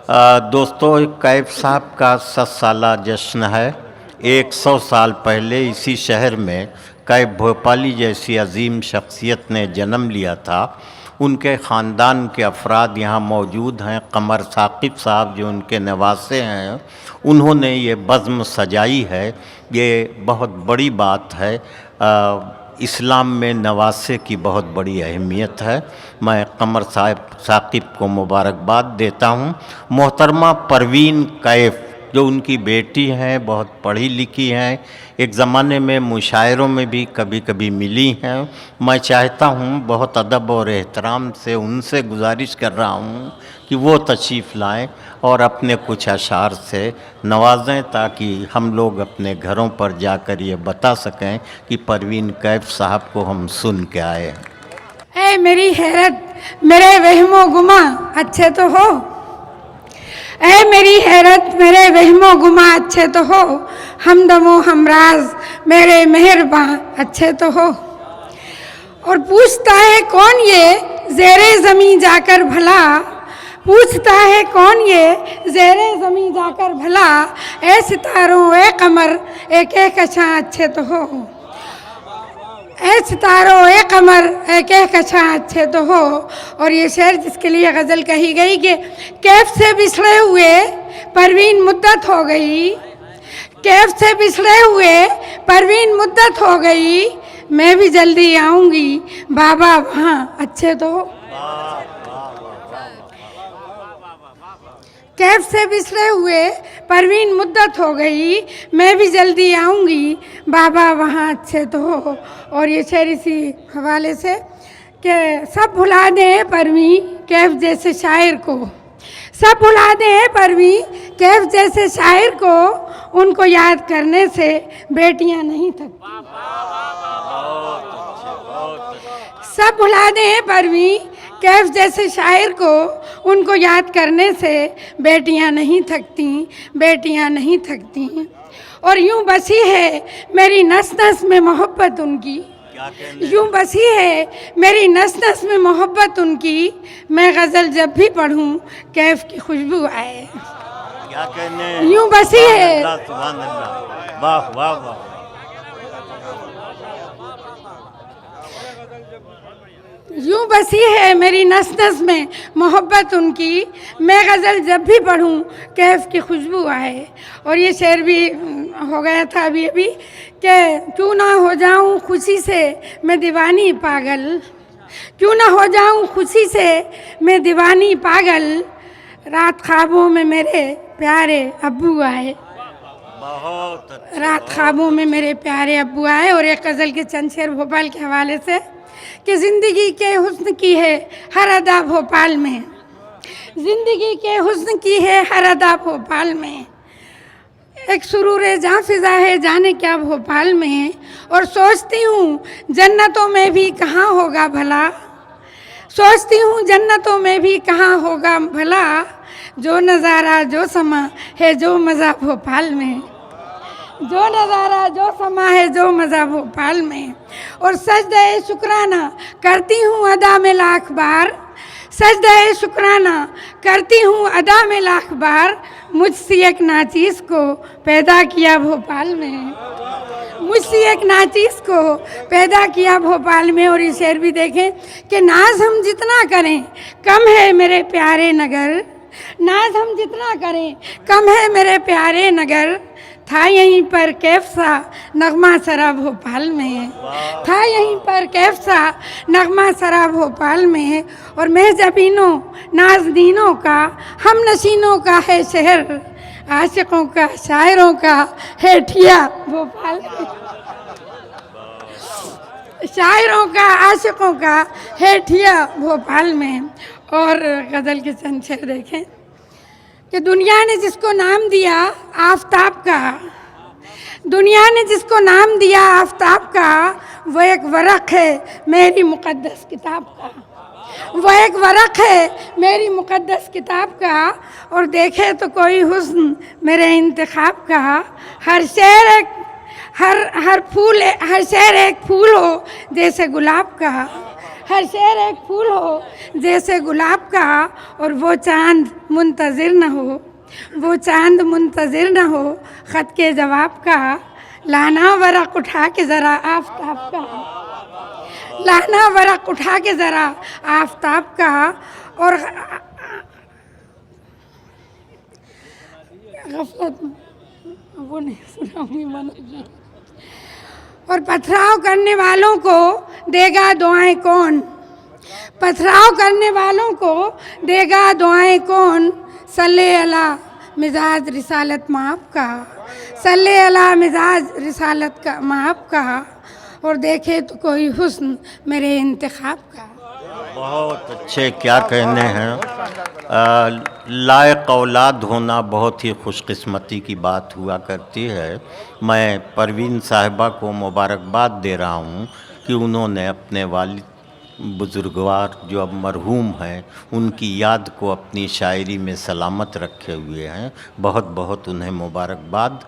दोस्तों, कैफ साहब का 7 साला जश्न है। 100 साल पहले इसी शहर में कैफ भोपाली जैसी अजीम शख्सियत ने जन्म लिया था। उनके ख़ानदान के अफराद यहाँ मौजूद हैं। कमर साकिब साहब जो उनके नवासे हैं, उन्होंने ये बज़्म सजाई है। ये बहुत बड़ी बात है। इस्लाम में नवासे की बहुत बड़ी अहमियत है। मैं कमर साकिब को मुबारकबाद देता हूँ। मोहतरमा परवीन कैफ जो उनकी बेटी हैं, बहुत पढ़ी लिखी हैं, एक ज़माने में मुशायरों में भी कभी कभी मिली हैं। मैं चाहता हूँ, बहुत अदब और एहतराम से उनसे गुजारिश कर रहा हूँ कि वो तशरीफ़ लाएं और अपने कुछ अशार से नवाजें, ताकि हम लोग अपने घरों पर जाकर ये बता सकें कि परवीन कैफ साहब को हम सुन के आए हैं। ऐ मेरी हैरत, मेरे वहमो गुमा अच्छे तो हो। ऐ मेरी हैरत, मेरे वहमो गुमा अच्छे तो हो। हमदमो हमराज मेरे मेहरबान अच्छे तो हो। और पूछता है कौन ये ज़ेरे ज़मीं जाकर भला, पूछता है कौन ये ज़ेरे ज़मीं जाकर भला। ऐ सितारों ए कमर एक एक अच्छा अच्छे तो हो। ऐ सितारों ए कमर एक एक अच्छा अच्छे तो हो। और ये शेर जिसके लिए गज़ल कही गई कि कैफ से बिछड़े हुए परवीन मुद्दत हो गई, कैफ से बिछड़े हुए परवीन मुद्दत हो गई। मैं भी जल्दी आऊँगी बाबा वहाँ अच्छे तो हो। कैफ से बिछड़े हुए परवीन मुद्दत हो गई, मैं भी जल्दी आऊँगी बाबा वहाँ अच्छे तो हो। और ये शेर इसी हवाले से कि सब भुला दें परवीन कैफ जैसे शायर को, सब भुला दें परवीन कैफ जैसे शायर को। उनको याद करने से बेटियां नहीं थकती। सब भुला दें परवीन कैफ जैसे शायर को, उनको याद करने से बेटियां नहीं थकती, बेटियां नहीं थकती। और यूं बसी है मेरी नस नस में मोहब्बत उनकी, यूं बसी है मेरी नस नस में मोहब्बत उनकी। मैं गज़ल जब भी पढ़ूं कैफ की खुशबू आए। क्या कहने, यूं बसी है, वाह वाह वाह। यूं बसी है मेरी नस नस में मोहब्बत उनकी। मैं गज़ल जब भी पढ़ूं कैफ की खुशबू आए। और ये शेर भी हो गया था अभी अभी कि क्यों ना हो जाऊं खुशी से मैं दीवानी पागल, क्यों ना हो जाऊं खुशी से मैं दीवानी पागल। रात ख्वाबों में मेरे प्यारे अब्बू आए, रात ख्वाबों में मेरे प्यारे अब्बू आए। और एक गज़ल के चंद शेर भोपाल के हवाले से कि ज़िंदगी के हुस्न की है हर अदा भोपाल में, ज़िंदगी के हुस्न की है हर अदा भोपाल में। एक सुरूर जहाँ फिज़ा है जाने क्या भोपाल में। और सोचती हूँ जन्नतों में भी कहाँ होगा भला, सोचती हूँ जन्नतों में भी कहाँ होगा भला। जो नज़ारा जो समा है जो मज़ा भोपाल में, जो नज़ारा जो समा है जो मज़ा भोपाल में। और सजदे शुक्राना करती हूँ अदा में लाख बार, सजदे शुक्राना करती हूँ अदा में लाख बार। मुझसे एक नाचीज़ को पैदा किया भोपाल में, मुझसे एक नाचीज़ को पैदा किया भोपाल में। और ये शेर भी देखें कि नाज हम जितना करें कम है मेरे प्यारे नगर, नाज हम जितना करें कम है मेरे प्यारे नगर। था यहीं पर कैफ सा नगमा सरा भोपाल में, था यहीं पर कैफ सा नगमा सरा भोपाल में। और महजबीनों नाज़नीनों का हम नशीनों का है शहर, आशिकों का शायरों का है ठिया भोपाल में, शायरों का आशिकों का है ठिया भोपाल में। और गज़ल के चंद शेर देखें कि दुनिया ने जिसको नाम दिया आफताब का, दुनिया ने जिसको नाम दिया आफताब का, वो एक वरक़ है मेरी मुक़द्दस किताब का, वो एक वरक़ है मेरी मुक़द्दस किताब का। और देखे तो कोई हुस्न मेरे इंतखाब का, हर शेर एक हर फूल हर शेर एक फूल हो जैसे गुलाब का, हर शेर एक फूल हो जैसे गुलाब का, और वो चांद मुंतज़िर न हो, वो चांद मुंतज़िर न हो ख़त के जवाब का। लाना वरक़ उठा के ज़रा आफ़ताब का, लाना वरक़ उठा के ज़रा आफ़ताब का। और गफलत वो नहीं सुना मैंने। और पथराव करने वालों को देगा दुआएं कौन, पथराव करने वालों को देगा दुआएं कौन। सल्ले अला मिजाज रिसालत माप का, सल्ले अला मिजाज रिसालत का माप का। और देखे तो कोई हुस्न मेरे इंतखाब का। बहुत अच्छे, क्या कहने हैं। लायक औलाद होना बहुत ही खुशकिस्मती की बात हुआ करती है। मैं परवीन साहिबा को मुबारकबाद दे रहा हूँ कि उन्होंने अपने वालिद बुजुर्गवार जो अब मरहूम हैं उनकी याद को अपनी शायरी में सलामत रखे हुए हैं। बहुत बहुत उन्हें मुबारकबाद।